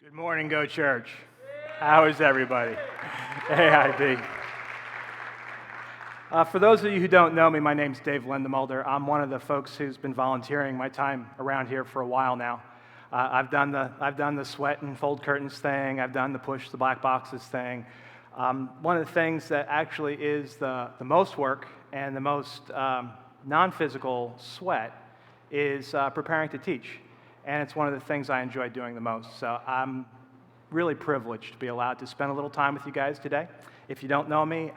Good morning, Go Church. How is everybody? AIB. For those of you who don't know me, my name's Dave Lindemulder. I'm one of the folks who's been volunteering my time around here for a while now. I've done the sweat and fold curtains thing. I've done the push the black boxes thing. One of the things that actually is the most work and the most non-physical sweat is preparing to teach. And it's one of the things I enjoy doing the most. So I'm really privileged to be allowed to spend a little time with you guys today. If you don't know me,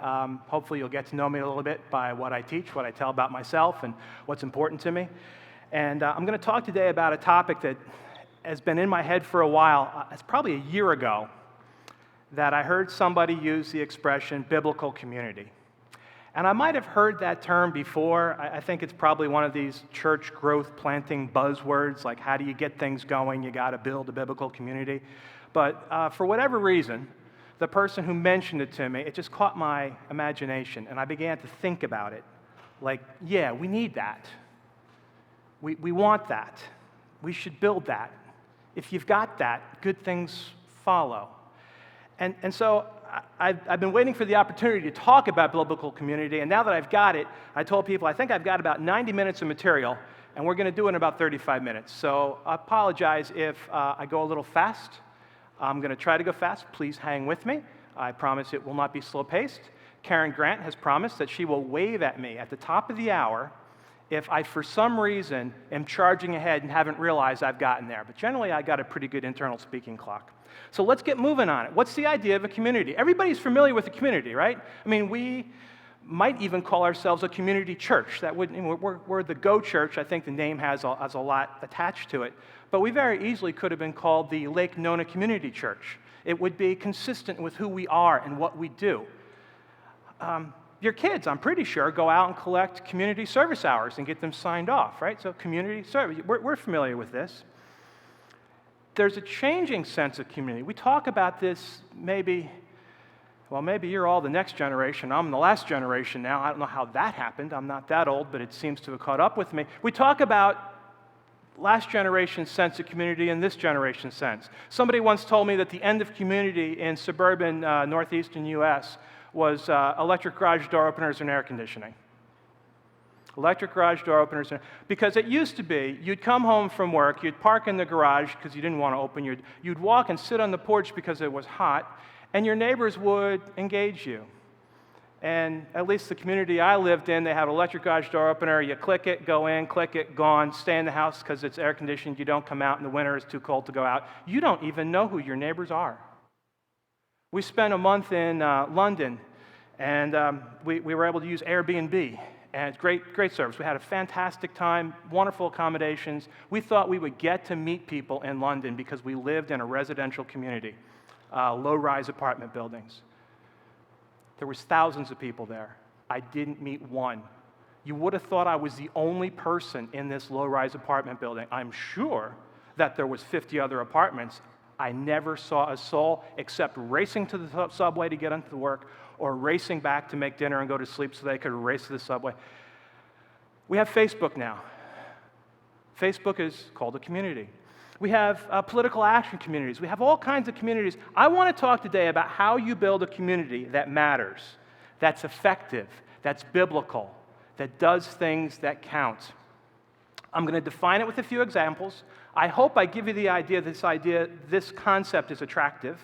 hopefully you'll get to know me a little bit by what I teach, what I tell about myself, and what's important to me. And I'm going to talk today about a topic that has been in my head for a while. It's probably a year ago that I heard somebody use the expression biblical community. And I might have heard that term before. I think it's probably one of these church growth planting buzzwords, like how do you get things going? You got to build a biblical community. But for whatever reason, the person who mentioned it to me, it just caught my imagination, and I began to think about it. Like, yeah, we need that. We want that. We should build that. If you've got that, good things follow. And so I've been waiting for the opportunity to talk about biblical community, and now that I've got it, I told people I think I've got about 90 minutes of material, and we're going to do it in about 35 minutes. So I apologize if I go a little fast. I'm going to try to go fast. Please hang with me. I promise it will not be slow-paced. Karen Grant has promised that she will wave at me at the top of the hour if I, for some reason, am charging ahead and haven't realized I've gotten there. But generally, I got a pretty good internal speaking clock. So let's get moving on it. What's the idea of a community? Everybody's familiar with a community, right? I mean, we might even call ourselves a community church. We're the Go Church. I think the name has a lot attached to it. But we very easily could have been called the Lake Nona Community Church. It would be consistent with who we are and what we do. Your kids, I'm pretty sure, go out and collect community service hours and get them signed off, right? So community service, we're familiar with this. There's a changing sense of community. We talk about this maybe you're all the next generation. I'm the last generation now. I don't know how that happened. I'm not that old, but it seems to have caught up with me. We talk about last generation's sense of community and this generation's sense. Somebody once told me that the end of community in suburban northeastern U.S. was electric garage door openers and air conditioning. Electric garage door openers. Because it used to be, you'd come home from work, you'd park in the garage because you didn't want to open you'd walk and sit on the porch because it was hot, and your neighbors would engage you. And at least the community I lived in, they have electric garage door opener. You click it, go in, click it, gone. Stay in the house because it's air conditioned. You don't come out in the winter. It's too cold to go out. You don't even know who your neighbors are. We spent a month in London, and we were able to use Airbnb. And it's great service. We had a fantastic time, wonderful accommodations. We thought we would get to meet people in London because we lived in a residential community, low-rise apartment buildings. There was thousands of people there. I didn't meet one. You would have thought I was the only person in this low-rise apartment building. I'm sure that there was 50 other apartments. I never saw a soul except racing to the subway to get into work or racing back to make dinner and go to sleep so they could race to the subway. We have Facebook now. Facebook is called a community. We have political action communities. We have all kinds of communities. I want to talk today about how you build a community that matters, that's effective, that's biblical, that does things that count. I'm going to define it with a few examples. I hope I give you the idea, this concept is attractive.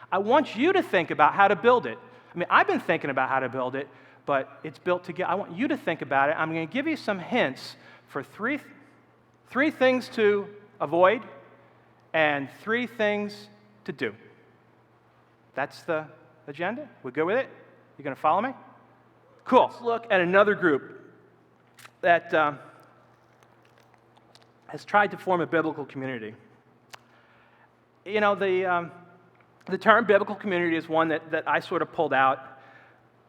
I want you to think about how to build it. I mean, I've been thinking about how to build it, but it's built together. I want you to think about it. I'm going to give you some hints for three things to avoid and 3 things to do. That's the agenda. We good with it? You going to follow me? Cool. Let's look at another group that has tried to form a biblical community. You know, the term biblical community is one that I sort of pulled out.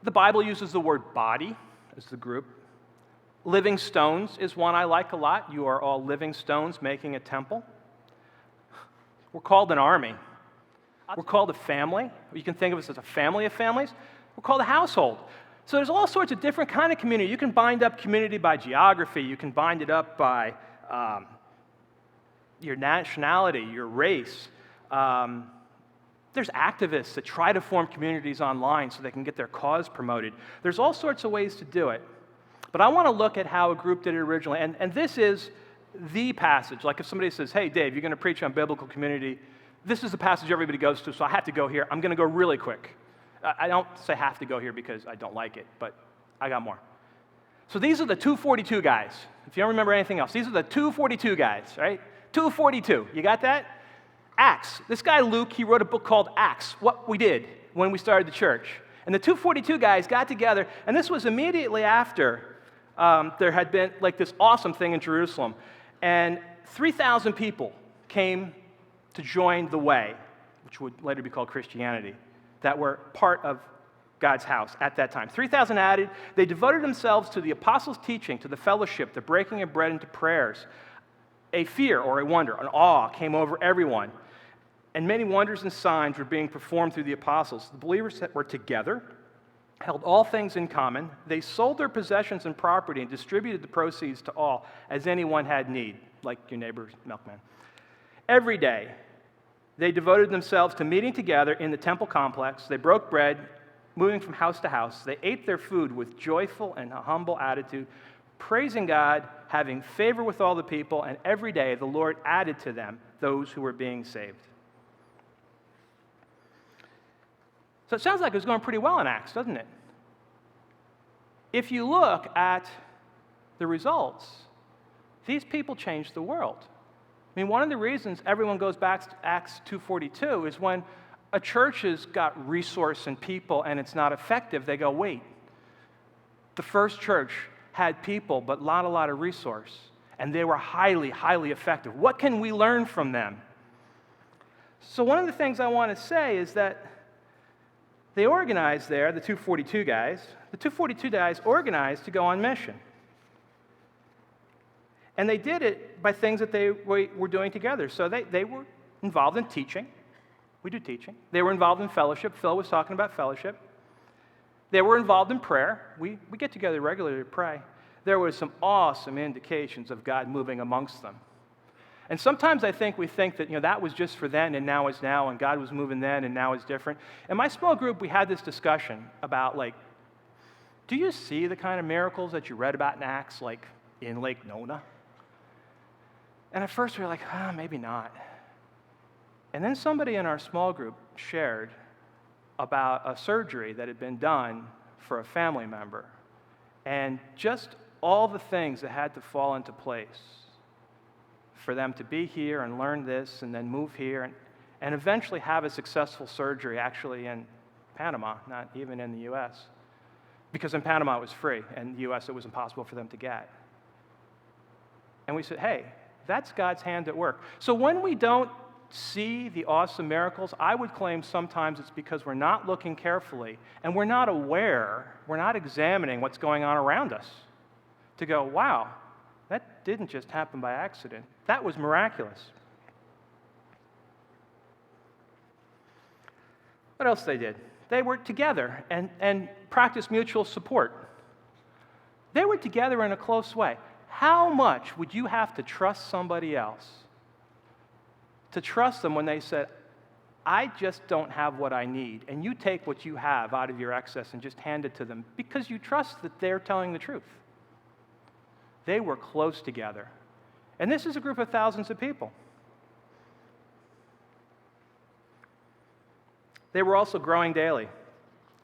The Bible uses the word body as the group. Living stones is one I like a lot. You are all living stones making a temple. We're called an army. We're called a family. You can think of us as a family of families. We're called a household. So there's all sorts of different kind of community. You can bind up community by geography. You can bind it up by your nationality, your race. There's activists that try to form communities online so they can get their cause promoted. There's all sorts of ways to do it. But I want to look at how a group did it originally. And this is the passage. Like if somebody says, hey, Dave, you're going to preach on biblical community, this is the passage everybody goes to, so I have to go here. I'm going to go really quick. I don't say have to go here because I don't like it, but I got more. So these are the 242 guys. If you don't remember anything else, these are the 242 guys, right? 242. You got that? Acts. This guy, Luke, he wrote a book called Acts, What We Did When We Started the Church. And the 242 guys got together, and this was immediately after there had been like this awesome thing in Jerusalem. And 3,000 people came to join the way, which would later be called Christianity, that were part of God's house at that time. 3,000 added. They devoted themselves to the apostles' teaching, to the fellowship, the breaking of bread, and to prayers. A fear or a wonder, an awe came over everyone. And many wonders and signs were being performed through the apostles. The believers that were together held all things in common. They sold their possessions and property and distributed the proceeds to all as anyone had need, like your neighbor's milkman. Every day, they devoted themselves to meeting together in the temple complex. They broke bread, moving from house to house. They ate their food with joyful and humble attitude, praising God, having favor with all the people, and every day the Lord added to them those who were being saved. So it sounds like it was going pretty well in Acts, doesn't it? If you look at the results, these people changed the world. I mean, one of the reasons everyone goes back to Acts 2:42 is when a church has got resource and people and it's not effective, they go, wait, the first church had people but not a lot of resource, and they were highly, highly effective. What can we learn from them? So one of the things I want to say is that they organized there, the 242 guys. The 242 guys organized to go on mission. And they did it by things that they were doing together. So they were involved in teaching. We do teaching. They were involved in fellowship. Phil was talking about fellowship. They were involved in prayer. We get together regularly to pray. There was some awesome indications of God moving amongst them. And sometimes I think we think that, that was just for then and now is now, and God was moving then and now is different. In my small group, we had this discussion about, do you see the kind of miracles that you read about in Acts, like in Lake Nona? And at first we were like, maybe not. And then somebody in our small group shared about a surgery that had been done for a family member, and just all the things that had to fall into place for them to be here and learn this and then move here and eventually have a successful surgery actually in Panama, not even in the U.S. Because in Panama it was free, and in the U.S. it was impossible for them to get. And we said, hey, that's God's hand at work. So when we don't see the awesome miracles, I would claim sometimes it's because we're not looking carefully and we're not aware, we're not examining what's going on around us to go, wow, that didn't just happen by accident. That was miraculous. What else they did? They were together and practiced mutual support. They were together in a close way. How much would you have to trust somebody else to trust them when they said, I just don't have what I need, and you take what you have out of your excess and just hand it to them because you trust that they're telling the truth? They were close together. And this is a group of thousands of people. They were also growing daily.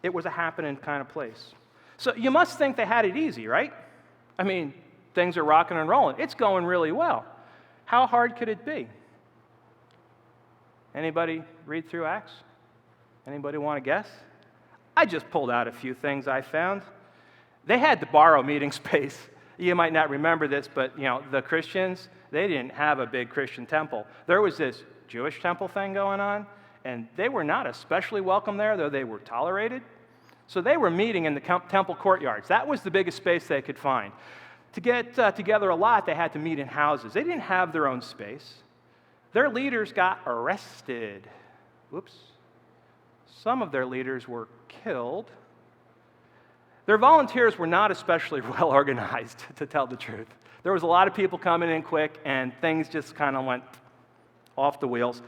It was a happening kind of place. So you must think they had it easy, right? I mean, things are rocking and rolling. It's going really well. How hard could it be? Anybody read through Acts? Anybody want to guess? I just pulled out a few things I found. They had to borrow meeting space. You might not remember this, but the Christians, they didn't have a big Christian temple. There was this Jewish temple thing going on, and they were not especially welcome there, though they were tolerated. So they were meeting in the temple courtyards. That was the biggest space they could find. To get together a lot, they had to meet in houses. They didn't have their own space. Their leaders got arrested. Whoops. Some of their leaders were killed. Their volunteers were not especially well organized, to tell the truth. There was a lot of people coming in quick, and things just kind of went off the wheels.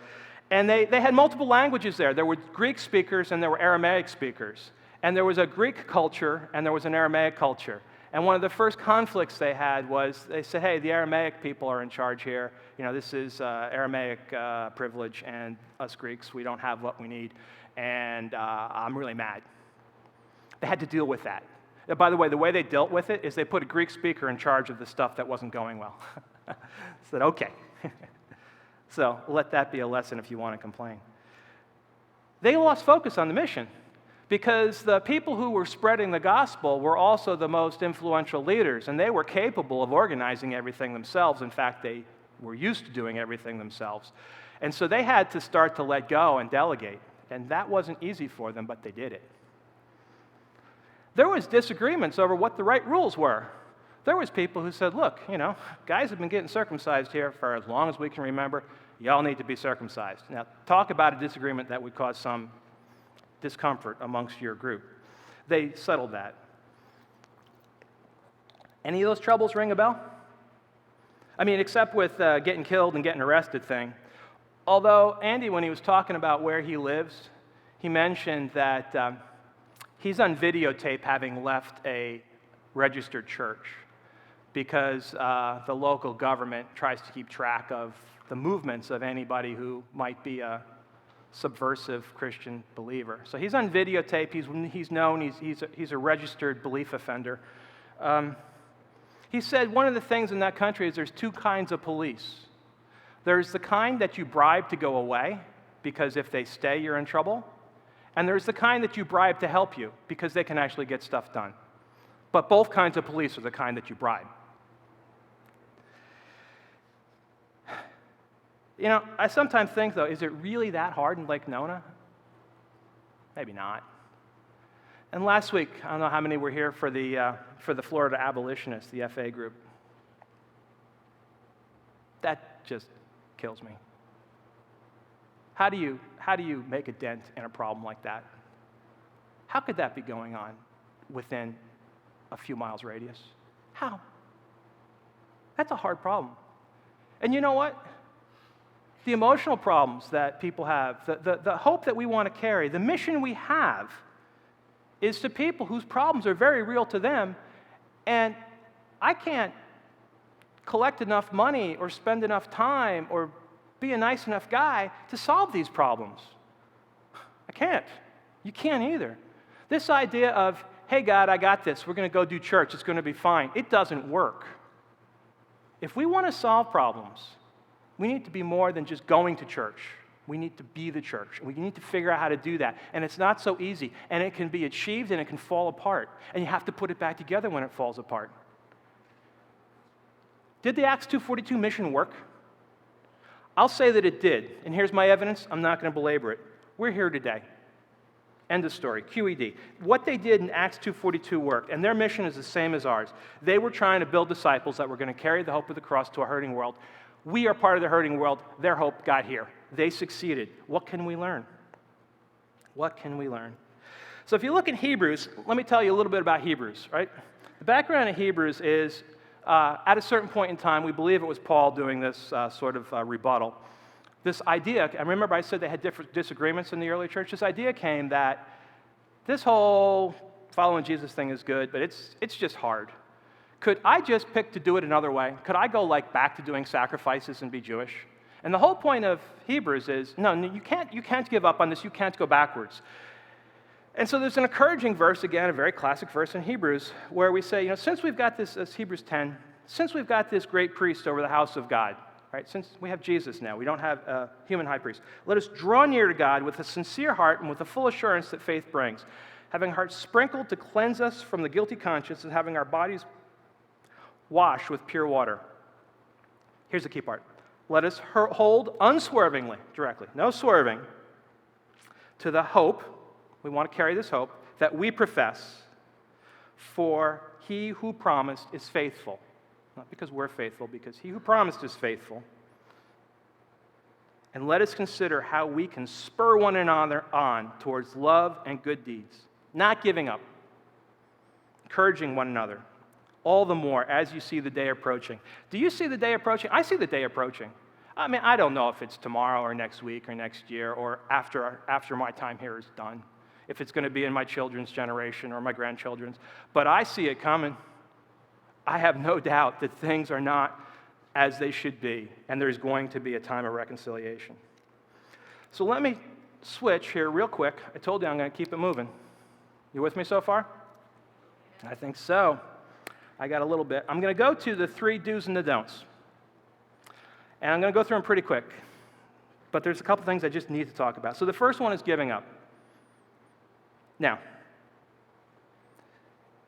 And they had multiple languages there. There were Greek speakers and there were Aramaic speakers. And there was a Greek culture and there was an Aramaic culture. And one of the first conflicts they had was they said, hey, the Aramaic people are in charge here. You know, this is Aramaic privilege, and us Greeks, we don't have what we need. And I'm really mad. They had to deal with that. By the way, the way they dealt with it is they put a Greek speaker in charge of the stuff that wasn't going well. Said, okay. So let that be a lesson if you want to complain. They lost focus on the mission because the people who were spreading the gospel were also the most influential leaders, and they were capable of organizing everything themselves. In fact, they were used to doing everything themselves. And so they had to start to let go and delegate, and that wasn't easy for them, but they did it. There was disagreements over what the right rules were. There was people who said, look, you know, guys have been getting circumcised here for as long as we can remember. Y'all need to be circumcised. Now, talk about a disagreement that would cause some discomfort amongst your group. They settled that. Any of those troubles ring a bell? I mean, except with getting killed and getting arrested thing. Although Andy, when he was talking about where he lives, he mentioned that he's on videotape having left a registered church because the local government tries to keep track of the movements of anybody who might be a subversive Christian believer. So he's on videotape. He's known. He's a registered belief offender. He said one of the things in that country is there's two kinds of police. There's the kind that you bribe to go away because if they stay, you're in trouble. And there's the kind that you bribe to help you because they can actually get stuff done. But both kinds of police are the kind that you bribe. You know, I sometimes think, though, is it really that hard in Lake Nona? Maybe not. And last week, I don't know how many were here for the Florida abolitionists, the FA group. That just kills me. How do you make a dent in a problem like that? How could that be going on within a few miles radius? How? That's a hard problem. And you know what? The emotional problems that people have, the hope that we want to carry, the mission we have is to people whose problems are very real to them, and I can't collect enough money or spend enough time or be a nice enough guy to solve these problems. I can't. You can't either. This idea of, hey, God, I got this. We're going to go do church. It's going to be fine. It doesn't work. If we want to solve problems, we need to be more than just going to church. We need to be the church. We need to figure out how to do that. And it's not so easy. And it can be achieved and it can fall apart. And you have to put it back together when it falls apart. Did the Acts 2:42 mission work? I'll say that it did. And here's my evidence. I'm not going to belabor it. We're here today. End of story. QED. What they did in Acts 2:42 worked, and their mission is the same as ours. They were trying to build disciples that were going to carry the hope of the cross to a hurting world. We are part of the hurting world. Their hope got here. They succeeded. What can we learn? What can we learn? So if you look at Hebrews, let me tell you a little bit about Hebrews, right? The background of Hebrews is, at a certain point in time, we believe it was Paul doing this sort of rebuttal. This idea, and remember I said they had different disagreements in the early church? This idea came that this whole following Jesus thing is good, but it's just hard. Could I just pick to do it another way? Could I go back to doing sacrifices and be Jewish? And the whole point of Hebrews is, no, you can't give up on this. You can't go backwards. And so there's an encouraging verse, again, a very classic verse in Hebrews, where we say, since we've got this, as Hebrews 10, since we've got this great priest over the house of God, right? Since we have Jesus now, we don't have a human high priest. Let us draw near to God with a sincere heart and with the full assurance that faith brings, having hearts sprinkled to cleanse us from the guilty conscience and having our bodies washed with pure water. Here's the key part. Let us hold unswervingly, directly, no swerving, to the hope, we want to carry this hope, that we profess, for he who promised is faithful. Not because we're faithful, because he who promised is faithful. And let us consider how we can spur one another on towards love and good deeds, not giving up, encouraging one another, all the more as you see the day approaching. Do you see the day approaching? I see the day approaching. I mean, I don't know if it's tomorrow or next week or next year or after my time here is done, if it's going to be in my children's generation or my grandchildren's, but I see it coming. I have no doubt that things are not as they should be, and there's going to be a time of reconciliation. So let me switch here real quick. I told you I'm going to keep it moving. You with me so far? I think so. I got a little bit. I'm going to go to the 3 do's and the don'ts. And I'm going to go through them pretty quick. But there's a couple things I just need to talk about. So the first one is giving up. Now,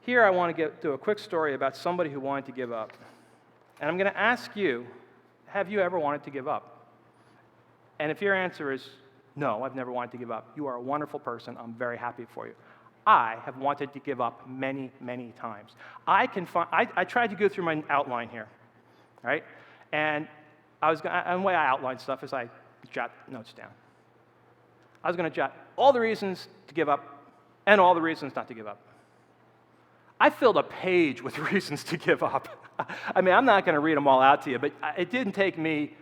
here I want to do a quick story about somebody who wanted to give up. And I'm going to ask you, have you ever wanted to give up? And if your answer is, no, I've never wanted to give up, you are a wonderful person. I'm very happy for you. I have wanted to give up many, many times. I tried to go through my outline here, right? And the way I outline stuff is I jot notes down. I was going to jot all the reasons to give up and all the reasons not to give up. I filled a page with reasons to give up. I mean, I'm not going to read them all out to you, but it didn't take me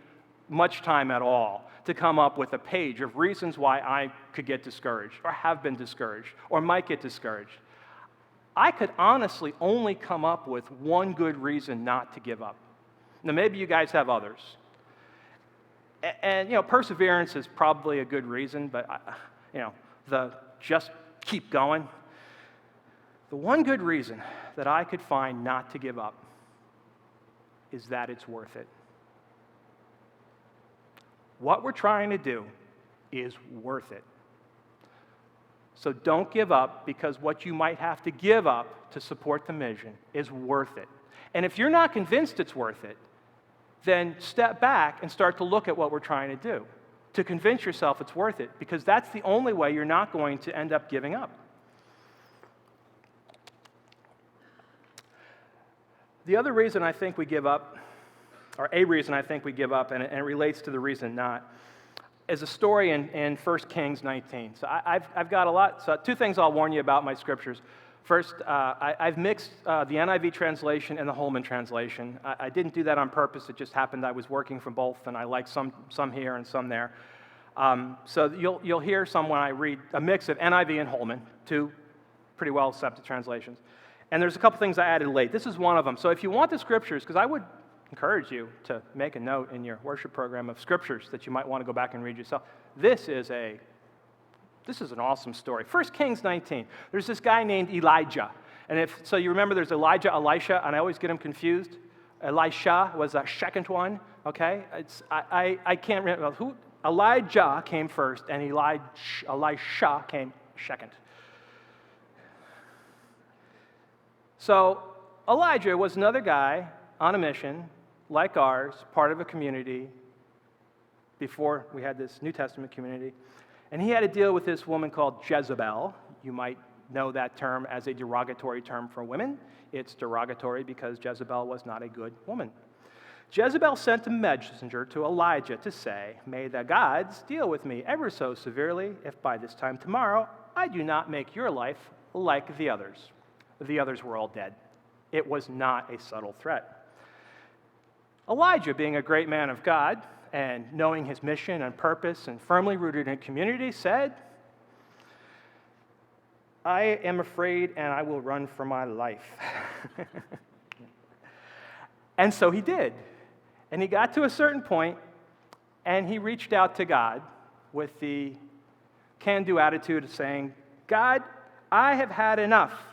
much time at all to come up with a page of reasons why I could get discouraged or have been discouraged or might get discouraged. I could honestly only come up with one good reason not to give up. Now, maybe you guys have others. And perseverance is probably a good reason, but, the just keep going. The one good reason that I could find not to give up is that it's worth it. What we're trying to do is worth it. So don't give up, because what you might have to give up to support the mission is worth it. And if you're not convinced it's worth it, then step back and start to look at what we're trying to do to convince yourself it's worth it, because that's the only way you're not going to end up giving up. The other reason I think we give up, or a reason I think we give up, and it relates to the reason not, is a story in 1 Kings 19. So I've got a lot. So 2 things I'll warn you about my scriptures. First, I've mixed the NIV translation and the Holman translation. I didn't do that on purpose. It just happened I was working from both, and I like some here and some there. So you'll hear some when I read a mix of NIV and Holman, 2 pretty well accepted translations. And there's a couple things I added late. This is one of them. So if you want the scriptures, because I would encourage you to make a note in your worship program of scriptures that you might want to go back and read yourself. This is an awesome story. 1 Kings 19. There's this guy named Elijah. And so you remember there's Elijah, Elisha, and I always get them confused. Elisha was a second one, okay? I can't remember who. Elijah came first, and Elisha came second. So Elijah was another guy on a mission, like ours, part of a community before we had this New Testament community. And he had to deal with this woman called Jezebel. You might know that term as a derogatory term for women. It's derogatory because Jezebel was not a good woman. Jezebel sent a messenger to Elijah to say, "May the gods deal with me ever so severely if by this time tomorrow I do not make your life like the others." The others were all dead. It was not a subtle threat. Elijah, being a great man of God and knowing his mission and purpose and firmly rooted in community, said, "I am afraid and I will run for my life." And so he did. And he got to a certain point and he reached out to God with the can-do attitude of saying, "God, I have had enough.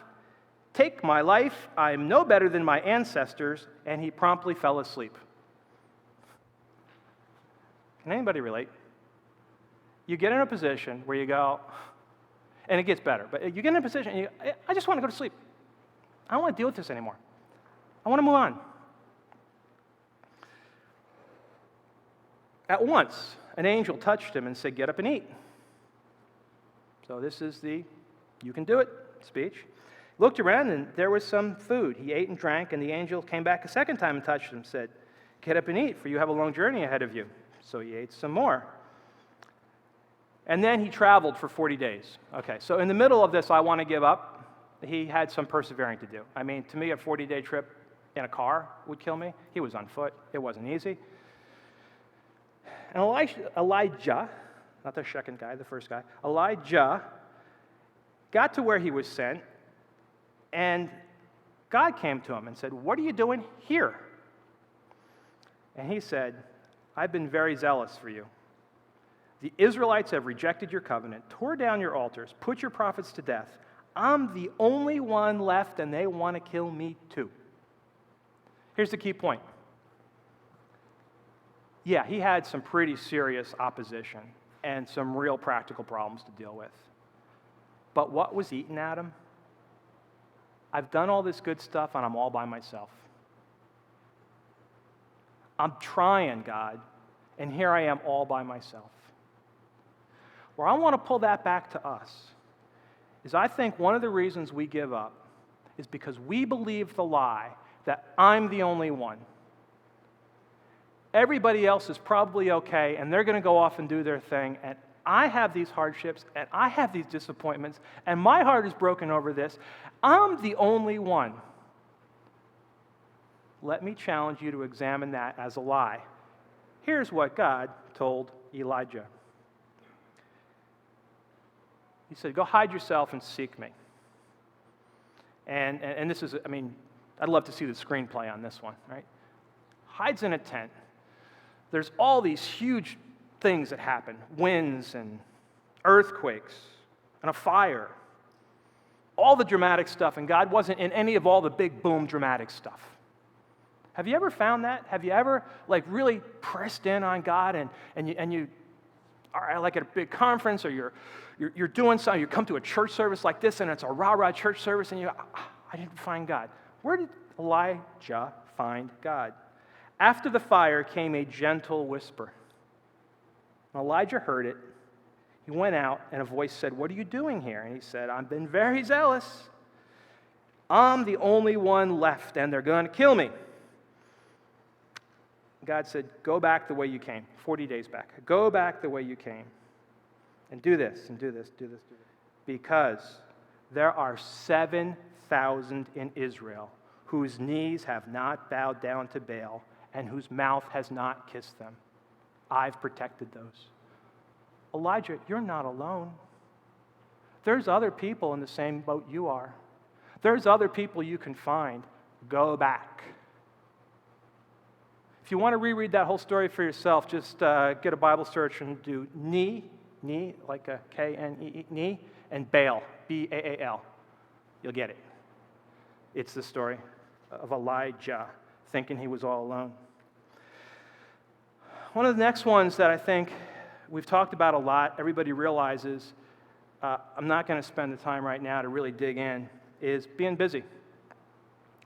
Take my life. I'm no better than my ancestors." And he promptly fell asleep. Can anybody relate? You get in a position where you go, and it gets better, but you get in a position and I just want to go to sleep. I don't want to deal with this anymore. I want to move on. At once, an angel touched him and said, "Get up and eat." So this is the "you can do it" speech. Looked around, and there was some food. He ate and drank, and the angel came back a second time and touched him and said, "Get up and eat, for you have a long journey ahead of you." So he ate some more. And then he traveled for 40 days. Okay, so in the middle of this, I want to give up, he had some persevering to do. I mean, to me, a 40-day trip in a car would kill me. He was on foot. It wasn't easy. And Elijah, not the second guy, the first guy, Elijah got to where he was sent, and God came to him and said, "What are you doing here?" And he said, "I've been very zealous for you. The Israelites have rejected your covenant, tore down your altars, put your prophets to death. I'm the only one left, and they want to kill me too." Here's the key point. Yeah, he had some pretty serious opposition and some real practical problems to deal with. But what was eating at him? I've done all this good stuff, and I'm all by myself. I'm trying, God, and here I am all by myself. Where I want to pull that back to us is I think one of the reasons we give up is because we believe the lie that I'm the only one. Everybody else is probably okay, and they're going to go off and do their thing, and I have these hardships, and I have these disappointments, and my heart is broken over this. I'm the only one. Let me challenge you to examine that as a lie. Here's what God told Elijah. He said, "Go hide yourself and seek me." And this is, I mean, I'd love to see the screenplay on this one, right? Hides in a tent. There's all these huge things that happen, winds and earthquakes and a fire, all the dramatic stuff, and God wasn't in any of all the big boom dramatic stuff. Have you ever found that? Have you ever really pressed in on God and you are like at a big conference, or you're doing something, you come to a church service like this and it's a rah-rah church service, and I didn't find God. Where did Elijah find God? After the fire came a gentle whisper. Elijah heard it. He went out, and a voice said, "What are you doing here?" And he said, "I've been very zealous. I'm the only one left, and they're going to kill me." God said, "Go back the way you came." 40 days back. "Go back the way you came. And do this, and do this, do this, do this. Because there are 7,000 in Israel whose knees have not bowed down to Baal, and whose mouth has not kissed them. I've protected those." Elijah, you're not alone. There's other people in the same boat you are. There's other people you can find. Go back. If you want to reread that whole story for yourself, just get a Bible search and do knee, like a K-N-E-E, knee, and Baal, B-A-A-L. You'll get it. It's the story of Elijah thinking he was all alone. One of the next ones that I think we've talked about a lot, everybody realizes, I'm not going to spend the time right now to really dig in, is being busy.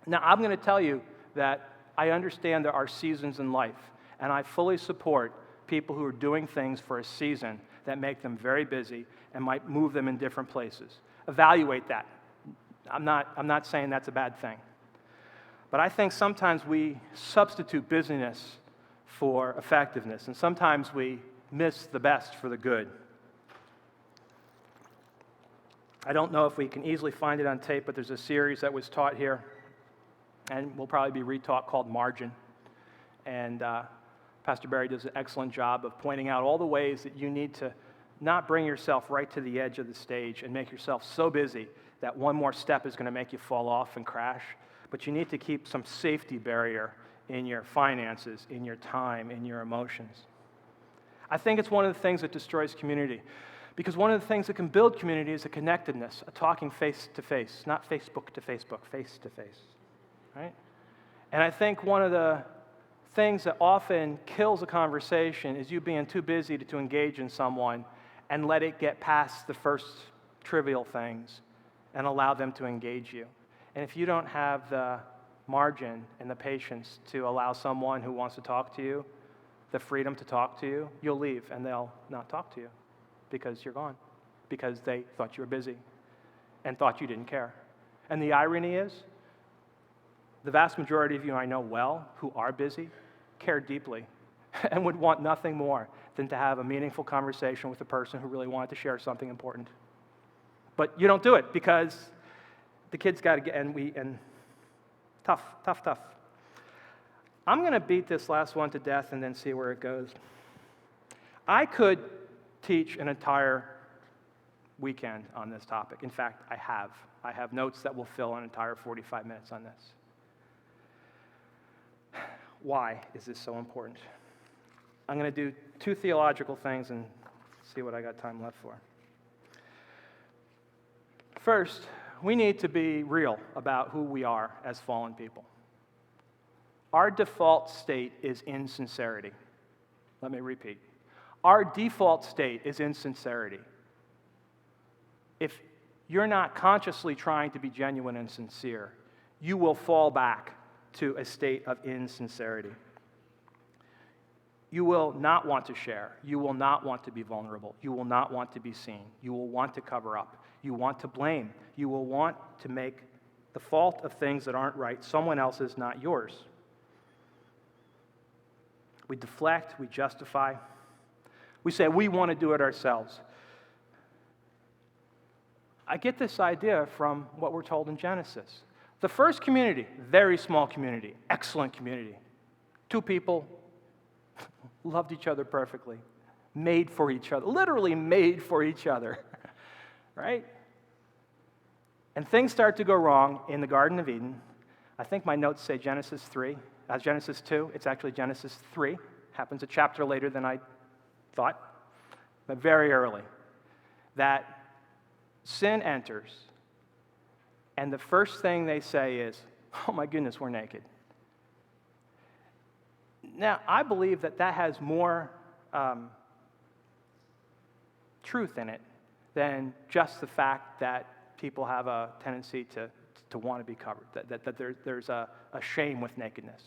Now, I'm going to tell you that I understand there are seasons in life, and I fully support people who are doing things for a season that make them very busy and might move them in different places. Evaluate that. I'm not saying that's a bad thing. But I think sometimes we substitute busyness for effectiveness, and sometimes we miss the best for the good. I don't know if we can easily find it on tape, but there's a series that was taught here, and will probably be retaught, called Margin. And Pastor Barry does an excellent job of pointing out all the ways that you need to not bring yourself right to the edge of the stage and make yourself so busy that one more step is going to make you fall off and crash. But you need to keep some safety barrier in your finances, in your time, in your emotions. I think it's one of the things that destroys community. Because one of the things that can build community is a connectedness, a talking face-to-face, not Facebook to Facebook, face-to-face, right? And I think one of the things that often kills a conversation is you being too busy to engage in someone and let it get past the first trivial things and allow them to engage you. And if you don't have the margin and the patience to allow someone who wants to talk to you the freedom to talk to you, you'll leave and they'll not talk to you because you're gone, because they thought you were busy and thought you didn't care. And the irony is, the vast majority of you I know well who are busy care deeply and would want nothing more than to have a meaningful conversation with a person who really wanted to share something important. But you don't do it because the kids got to get, and tough. I'm going to beat this last one to death and then see where it goes. I could teach an entire weekend on this topic. In fact, I have. I have notes that will fill an entire 45 minutes on this. Why is this so important? I'm going to do 2 theological things and see what I got time left for. First, we need to be real about who we are as fallen people. Our default state is insincerity. Let me repeat. Our default state is insincerity. If you're not consciously trying to be genuine and sincere, you will fall back to a state of insincerity. You will not want to share. You will not want to be vulnerable. You will not want to be seen. You will want to cover up. You want to blame. You will want to make the fault of things that aren't right someone else's, not yours. We deflect. We justify. We say we want to do it ourselves. I get this idea from what we're told in Genesis. The first community, very small community, excellent community. 2 people loved each other perfectly, made for each other, literally made for each other, right? And things start to go wrong in the Garden of Eden. I think my notes say Genesis 3, Genesis 2. It's actually Genesis 3. Happens a chapter later than I thought, but very early. That sin enters, and the first thing they say is, oh my goodness, we're naked. Now, I believe that has more truth in it than just the fact that people have a tendency to want to be covered, that there's a shame with nakedness.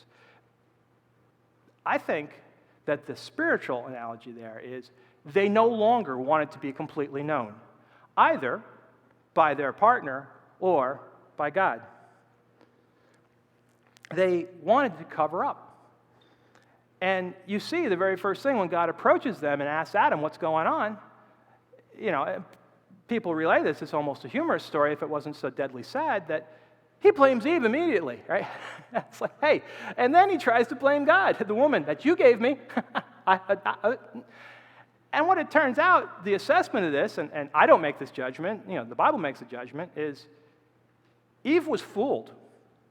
I think that the spiritual analogy there is they no longer want it to be completely known, either by their partner or by God. They wanted to cover up. And you see the very first thing when God approaches them and asks Adam what's going on, people relay this, it's almost a humorous story if it wasn't so deadly sad, that he blames Eve immediately, right? It's like, hey, and then he tries to blame God, the woman that you gave me. And what it turns out, the assessment of this, and I don't make this judgment, the Bible makes a judgment, is Eve was fooled.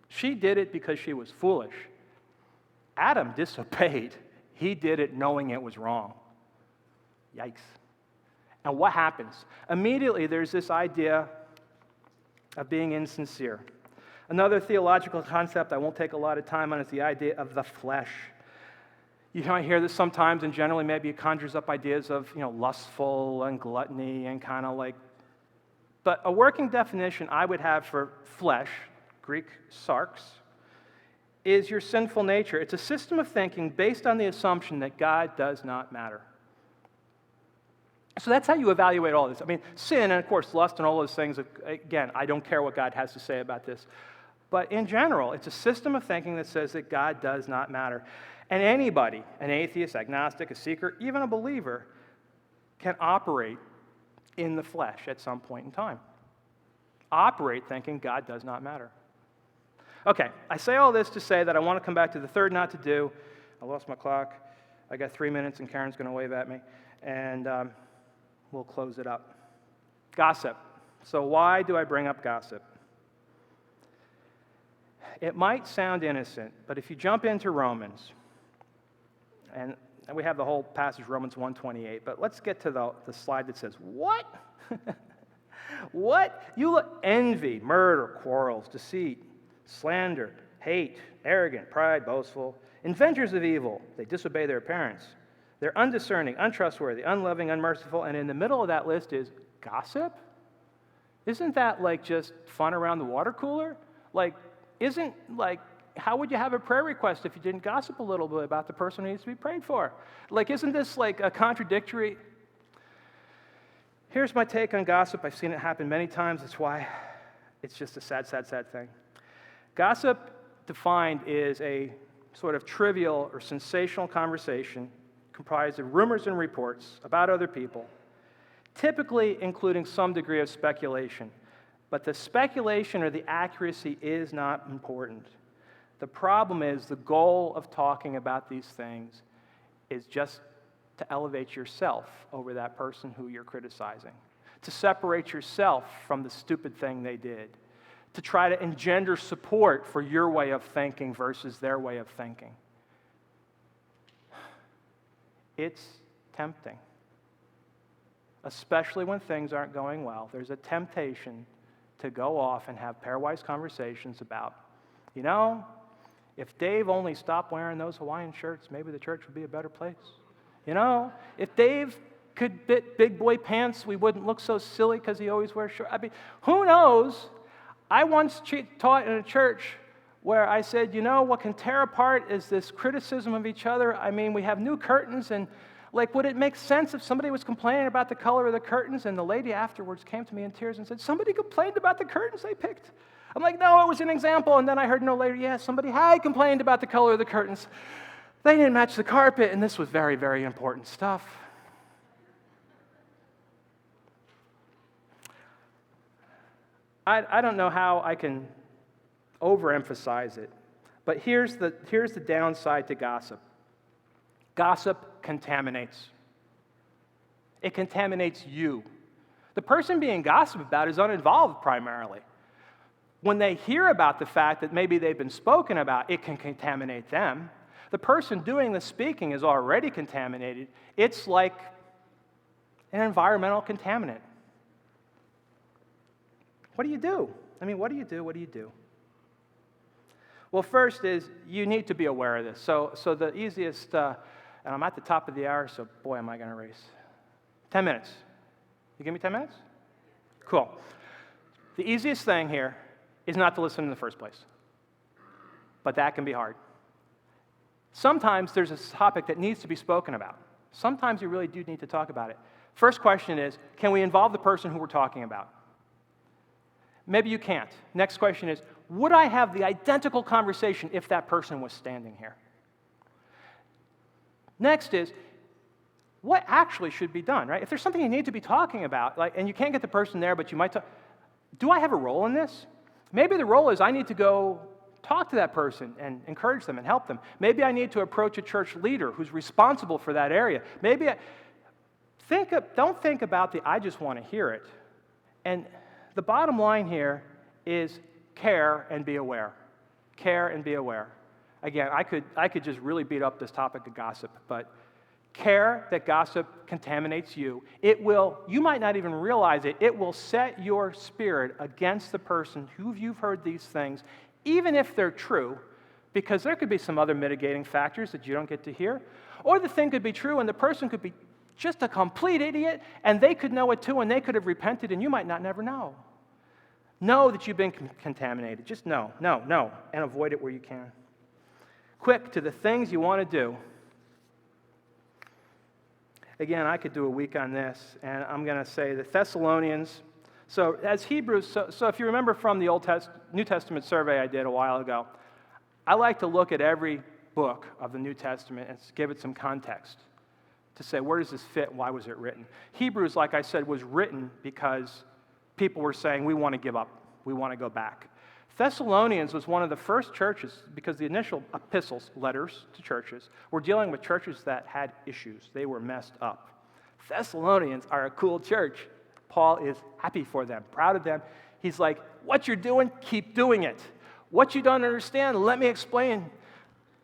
She did it because she was foolish. Adam disobeyed. He did it knowing it was wrong. Yikes. And what happens? Immediately there's this idea of being insincere. Another theological concept I won't take a lot of time on is the idea of the flesh. You might hear this sometimes, and generally maybe it conjures up ideas of, lustful and gluttony and kind of like. But a working definition I would have for flesh, Greek sarx, is your sinful nature. It's a system of thinking based on the assumption that God does not matter. So that's how you evaluate all this. I mean, sin and, of course, lust and all those things, again, I don't care what God has to say about this. But in general, it's a system of thinking that says that God does not matter. And anybody, an atheist, agnostic, a seeker, even a believer, can operate in the flesh at some point in time. Operate thinking God does not matter. Okay, I say all this to say that I want to come back to the third not to do. I lost my clock. I got 3 minutes, and Karen's going to wave at me. And we'll close it up. Gossip. So why do I bring up gossip? It might sound innocent, but if you jump into Romans, and we have the whole passage, Romans 1:28, but let's get to the slide that says, what? What? You envy, murder, quarrels, deceit, slander, hate, arrogant, pride, boastful, inventors of evil. They disobey their parents. They're undiscerning, untrustworthy, unloving, unmerciful, and in the middle of that list is gossip? Isn't that like just fun around the water cooler? How would you have a prayer request if you didn't gossip a little bit about the person who needs to be prayed for? Isn't this like a contradictory? Here's my take on gossip. I've seen it happen many times. That's why it's just a sad, sad, sad thing. Gossip, defined, is a sort of trivial or sensational conversation comprised of rumors and reports about other people, typically including some degree of speculation. But the speculation or the accuracy is not important. The problem is the goal of talking about these things is just to elevate yourself over that person who you're criticizing, to separate yourself from the stupid thing they did, to try to engender support for your way of thinking versus their way of thinking. It's tempting. Especially when things aren't going well. There's a temptation to go off and have pairwise conversations about, if Dave only stopped wearing those Hawaiian shirts, maybe the church would be a better place. If Dave could fit big boy pants, we wouldn't look so silly because he always wears shorts. Who knows? I once taught in a church where I said, what can tear apart is this criticism of each other. We have new curtains, and would it make sense if somebody was complaining about the color of the curtains, and the lady afterwards came to me in tears and said, somebody complained about the curtains they picked? I'm like, no, it was an example. And then I heard later, somebody had complained about the color of the curtains. They didn't match the carpet, and this was very, very important stuff. I don't know how I can overemphasize it, but here's the downside to gossip. Gossip contaminates. It contaminates you. The person being gossiped about is uninvolved primarily. When they hear about the fact that maybe they've been spoken about, it can contaminate them. The person doing the speaking is already contaminated. It's like an environmental contaminant. What do you do? What do you do? Well, first is you need to be aware of this. So the easiest, and I'm at the top of the hour, so boy, am I going to race. 10 minutes. You give me 10 minutes? Cool. The easiest thing here is not to listen in the first place. But that can be hard. Sometimes there's a topic that needs to be spoken about. Sometimes you really do need to talk about it. First question is, can we involve the person who we're talking about? Maybe you can't. Next question is, would I have the identical conversation if that person was standing here? Next is, what actually should be done, right? If there's something you need to be talking about, and you can't get the person there, but you might talk, do I have a role in this? Maybe the role is I need to go talk to that person and encourage them and help them. Maybe I need to approach a church leader who's responsible for that area. Don't think about the I just want to hear it. And the bottom line here is care and be aware. Care and be aware. Again, I could just really beat up this topic of gossip, but care that gossip contaminates you. You might not even realize it. It will set your spirit against the person who you've heard these things, even if they're true, because there could be some other mitigating factors that you don't get to hear. Or the thing could be true and the person could be just a complete idiot, and they could know it too, and they could have repented, and you might not never know. Know that you've been contaminated. Just know, and avoid it where you can. Quick to the things you want to do. Again, I could do a week on this, and I'm going to say the Thessalonians. So as Hebrews, so if you remember from the New Testament survey I did a while ago, I like to look at every book of the New Testament and give it some context to say, where does this fit? Why was it written? Hebrews, like I said, was written because people were saying, we want to give up. We want to go back. Thessalonians was one of the first churches, because the initial epistles, letters to churches, were dealing with churches that had issues. They were messed up. Thessalonians are a cool church. Paul is happy for them, proud of them. He's like, what you're doing, keep doing it. What you don't understand, let me explain.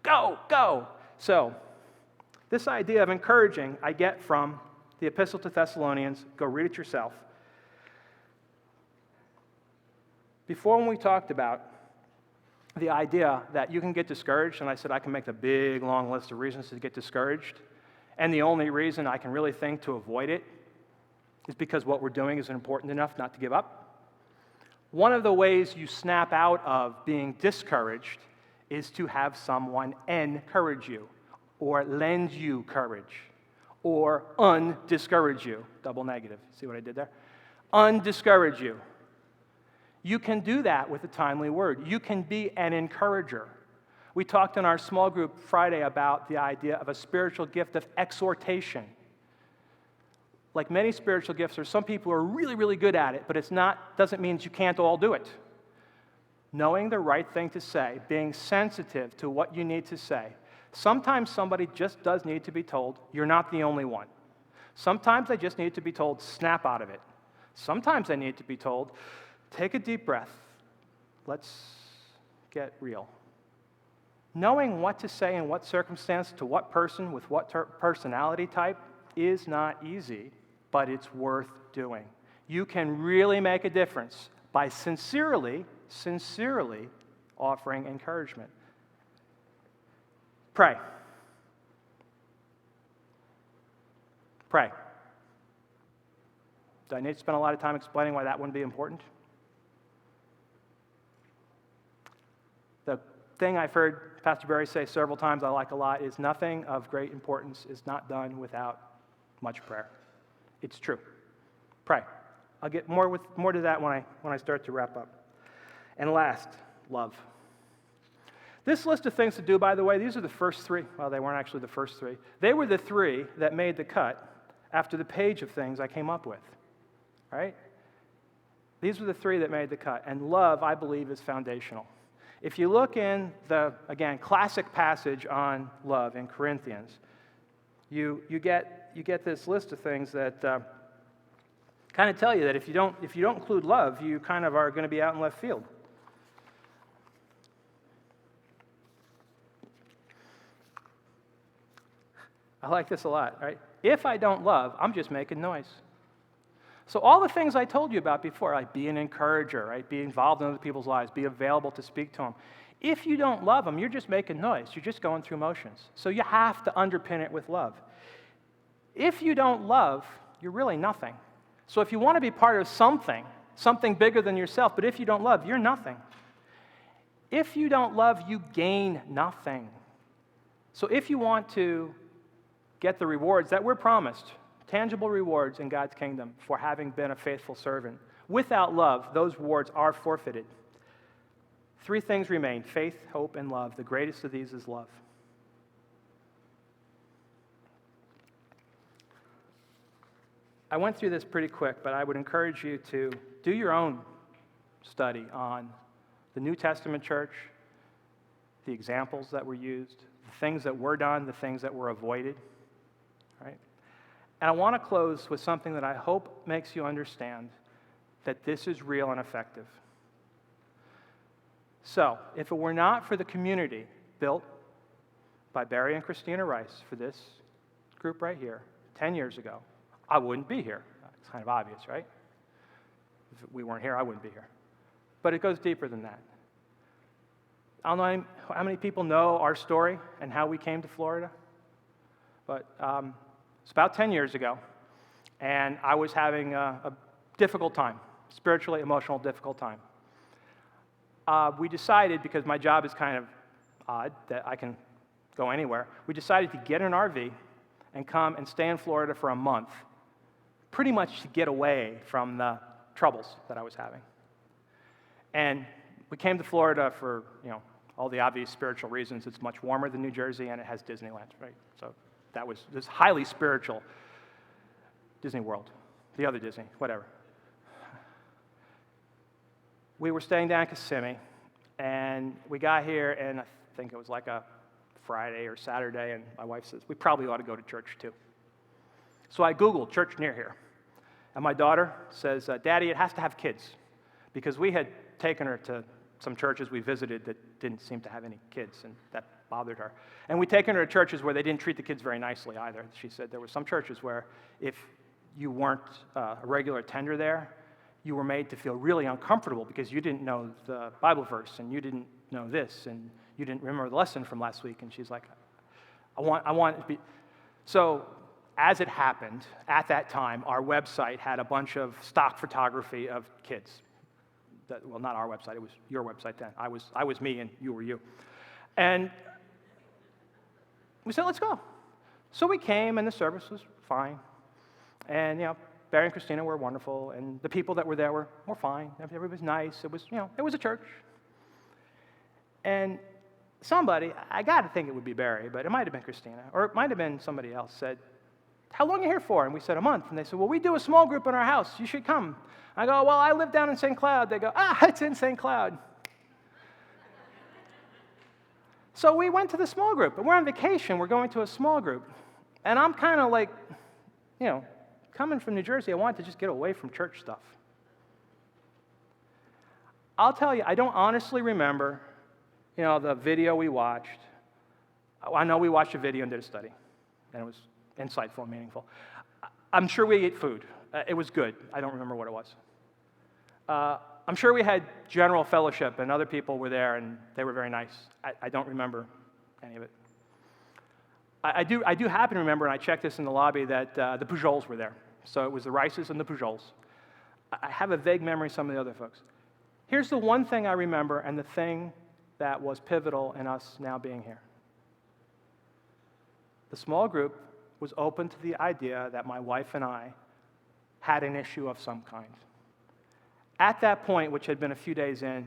Go. So, this idea of encouraging, I get from the Epistle to Thessalonians. Go read it yourself. Before, when we talked about the idea that you can get discouraged, and I said I can make a big, long list of reasons to get discouraged, and the only reason I can really think to avoid it is because what we're doing is important enough not to give up. One of the ways you snap out of being discouraged is to have someone encourage you, or lend you courage, or undiscourage you. Double negative. See what I did there? Undiscourage you. You can do that with a timely word. You can be an encourager. We talked in our small group Friday about the idea of a spiritual gift of exhortation. Like many spiritual gifts, there's some people who are really, really good at it, but doesn't mean you can't all do it. Knowing the right thing to say, being sensitive to what you need to say. Sometimes somebody just does need to be told, you're not the only one. Sometimes they just need to be told, snap out of it. Sometimes they need to be told, take a deep breath. Let's get real. Knowing what to say in what circumstance to what person with what personality type is not easy, but it's worth doing. You can really make a difference by sincerely offering encouragement. Pray. Pray. Do I need to spend a lot of time explaining why that wouldn't be important? The thing I've heard Pastor Barry say several times I like a lot is nothing of great importance is not done without much prayer. It's true. Pray. I'll get more to that when I start to wrap up. And last, love. This list of things to do, by the way, these are the first three. Well, they weren't actually the first three. They were the three that made the cut after the page of things I came up with. Right? These were the three that made the cut. And love, I believe, is foundational. If you look in the, again, classic passage on love in Corinthians, you get this list of things that kind of tell you that if you don't include love, you kind of are going to be out in left field. I like this a lot, right? If I don't love, I'm just making noise. So all the things I told you about before, like be an encourager, right? Be involved in other people's lives, be available to speak to them. If you don't love them, you're just making noise. You're just going through motions. So you have to underpin it with love. If you don't love, you're really nothing. So if you want to be part of something bigger than yourself, but if you don't love, you're nothing. If you don't love, you gain nothing. So if you want to get the rewards that we're promised, tangible rewards in God's kingdom for having been a faithful servant, without love, those rewards are forfeited. Three things remain: faith, hope, and love. The greatest of these is love. I went through this pretty quick, but I would encourage you to do your own study on the New Testament church, the examples that were used, the things that were done, the things that were avoided. Right? And I want to close with something that I hope makes you understand that this is real and effective. So, if it were not for the community built by Barry and Christina Rice for this group right here 10 years ago, I wouldn't be here. It's kind of obvious, right? If we weren't here, I wouldn't be here. But it goes deeper than that. I don't know how many people know our story and how we came to Florida, but it's about 10 years ago, and I was having a difficult time, spiritually, emotional, difficult time. We decided, because my job is kind of odd, that I can go anywhere, we decided to get an RV and come and stay in Florida for a month, pretty much to get away from the troubles that I was having. And we came to Florida for, all the obvious spiritual reasons. It's much warmer than New Jersey, and it has Disneyland, right? So that was this highly spiritual Disney World, the other Disney, whatever. We were staying down in Kissimmee, and we got here, and I think it was like a Friday or Saturday, and my wife says, we probably ought to go to church too. So I Googled church near here, and my daughter says, Daddy, it has to have kids, because we had taken her to some churches we visited that didn't seem to have any kids, and that bothered her. And we'd taken her to churches where they didn't treat the kids very nicely either. She said there were some churches where if you weren't a regular attender there, you were made to feel really uncomfortable because you didn't know the Bible verse, and you didn't know this, and you didn't remember the lesson from last week. And she's like, I want it to be. So as it happened, at that time, our website had a bunch of stock photography of kids. Well, not our website, it was your website then. I was me and you were you. And we said, let's go. So we came, and the service was fine. And, Barry and Christina were wonderful, and the people that were there were fine. Everybody was nice. It was, it was a church. And somebody, I got to think it would be Barry, but it might have been Christina, or it might have been somebody else, said, how long are you here for? And we said, a month. And they said, well, we do a small group in our house. You should come. I go, well, I live down in St. Cloud. They go, it's in St. Cloud. So we went to the small group, and we're on vacation. We're going to a small group. And I'm kind of like, coming from New Jersey, I wanted to just get away from church stuff. I'll tell you, I don't honestly remember, the video we watched. I know we watched a video and did a study, and it was insightful and meaningful. I'm sure we ate food. It was good. I don't remember what it was. I'm sure we had general fellowship, and other people were there, and they were very nice. I don't remember any of it. I do happen to remember, and I checked this in the lobby, that the Pujols were there. So it was the Rices and the Pujols. I have a vague memory of some of the other folks. Here's the one thing I remember, and the thing that was pivotal in us now being here. The small group was open to the idea that my wife and I had an issue of some kind. At that point, which had been a few days in,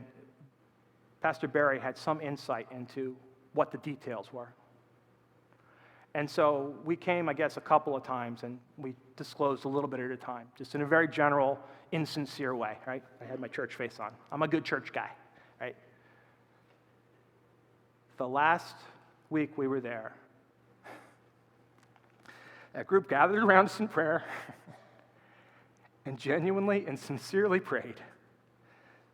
Pastor Barry had some insight into what the details were. And so we came, I guess, a couple of times, and we disclosed a little bit at a time, just in a very general, insincere way, right? I had my church face on. I'm a good church guy, right? The last week we were there, that group gathered around us in prayer and genuinely and sincerely prayed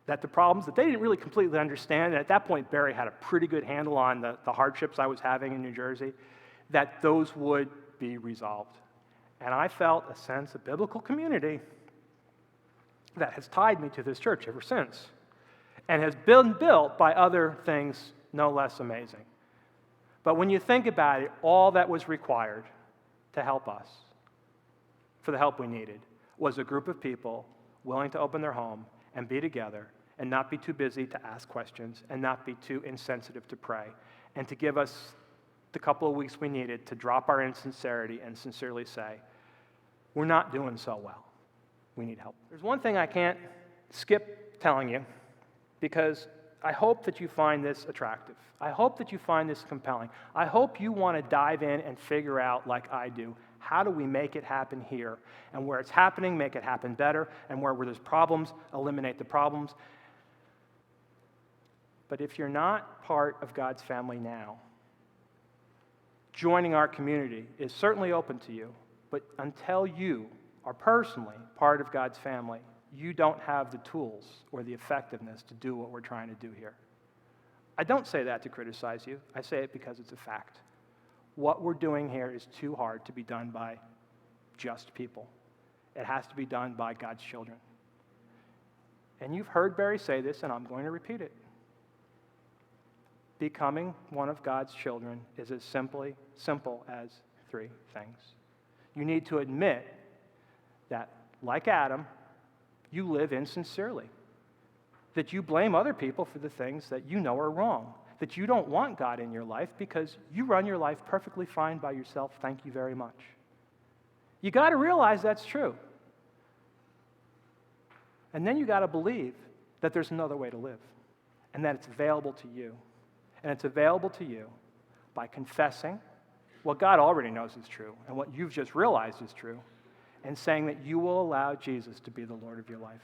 that the problems that they didn't really completely understand, and at that point Barry had a pretty good handle on the hardships I was having in New Jersey, that those would be resolved. And I felt a sense of biblical community that has tied me to this church ever since and has been built by other things no less amazing. But when you think about it, all that was required to help us, for the help we needed, was a group of people willing to open their home and be together and not be too busy to ask questions and not be too insensitive to pray, and to give us the couple of weeks we needed to drop our insincerity and sincerely say, we're not doing so well. We need help. There's one thing I can't skip telling you, because I hope that you find this attractive. I hope that you find this compelling. I hope you want to dive in and figure out, like I do, how do we make it happen here? And where it's happening, make it happen better. And where there's problems, eliminate the problems. But if you're not part of God's family now, joining our community is certainly open to you. But until you are personally part of God's family, you don't have the tools or the effectiveness to do what we're trying to do here. I don't say that to criticize you. I say it because it's a fact. What we're doing here is too hard to be done by just people. It has to be done by God's children. And you've heard Barry say this, and I'm going to repeat it. Becoming one of God's children is as simple as three things. You need to admit that, like Adam, you live insincerely, that you blame other people for the things that you know are wrong, that you don't want God in your life because you run your life perfectly fine by yourself. Thank you very much. You got to realize that's true. And then you got to believe that there's another way to live and that it's available to you. And it's available to you by confessing what God already knows is true and what you've just realized is true, and saying that you will allow Jesus to be the Lord of your life.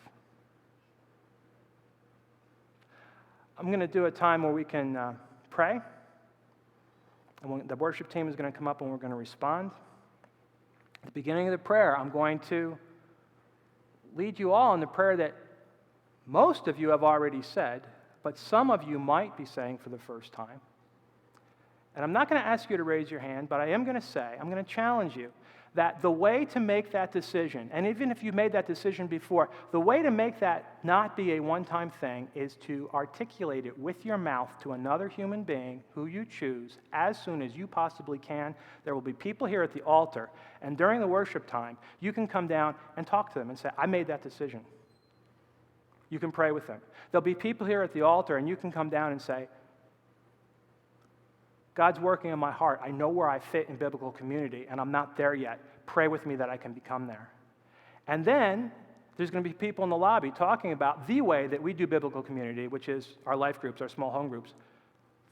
I'm going to do a time where we can pray. And the worship team is going to come up and we're going to respond. At the beginning of the prayer, I'm going to lead you all in the prayer that most of you have already said, but some of you might be saying for the first time. And I'm not going to ask you to raise your hand, but I am going to say, I'm going to challenge you that the way to make that decision, and even if you made that decision before, the way to make that not be a one-time thing is to articulate it with your mouth to another human being who you choose as soon as you possibly can. There will be people here at the altar, and during the worship time, you can come down and talk to them and say, I made that decision. You can pray with them. There'll be people here at the altar, and you can come down and say, God's working in my heart. I know where I fit in biblical community, and I'm not there yet. Pray with me that I can become there. And then there's going to be people in the lobby talking about the way that we do biblical community, which is our life groups, our small home groups.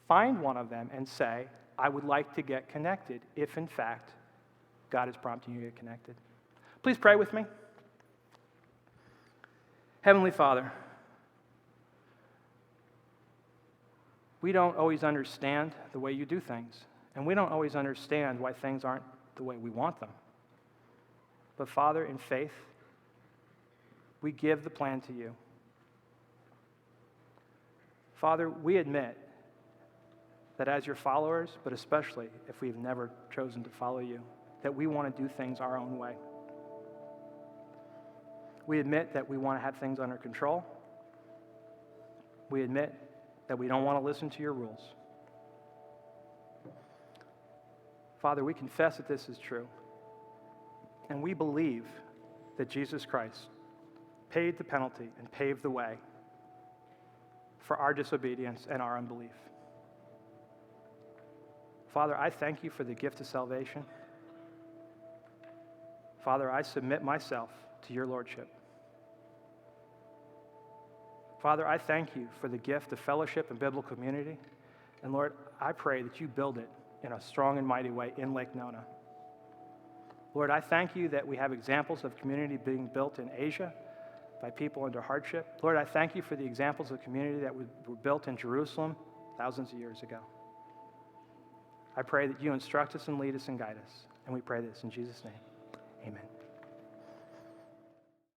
Find one of them and say, I would like to get connected if, in fact, God is prompting you to get connected. Please pray with me. Heavenly Father, we don't always understand the way you do things, and we don't always understand why things aren't the way we want them. But Father, in faith, we give the plan to you. Father, we admit that as your followers, but especially if we've never chosen to follow you, that we want to do things our own way. We admit that we want to have things under control. We admit that we don't want to listen to your rules. Father, we confess that this is true. And we believe that Jesus Christ paid the penalty and paved the way for our disobedience and our unbelief. Father, I thank you for the gift of salvation. Father, I submit myself to your lordship. Father, I thank you for the gift of fellowship and biblical community. And Lord, I pray that you build it in a strong and mighty way in Lake Nona. Lord, I thank you that we have examples of community being built in Asia by people under hardship. Lord, I thank you for the examples of community that were built in Jerusalem thousands of years ago. I pray that you instruct us and lead us and guide us. And we pray this in Jesus' name. Amen.